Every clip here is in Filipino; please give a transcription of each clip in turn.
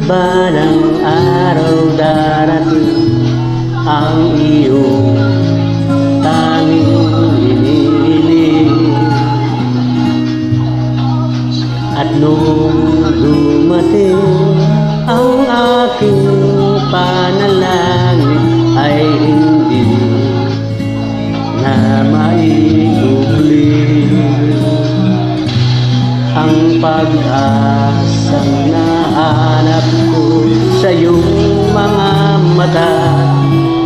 Balang araw darating ang iyong tanging hinihiling, at nung dumating ang aking panalangin ay hindi na maikukli ang pag-asang nahanap ko sa iyong mga mata,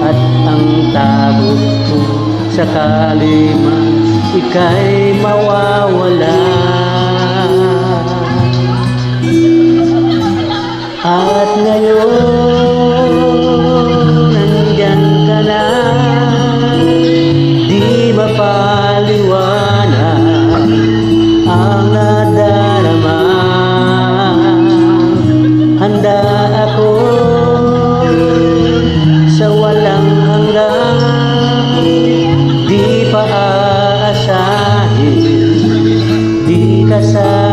at ang tabog ko sakali man ika'y mawawala. At ngayon nandyan ka na, di mapaliwanag ang nadarama. Handa ako sa walang hanggan, di pa aasahin, di ka sa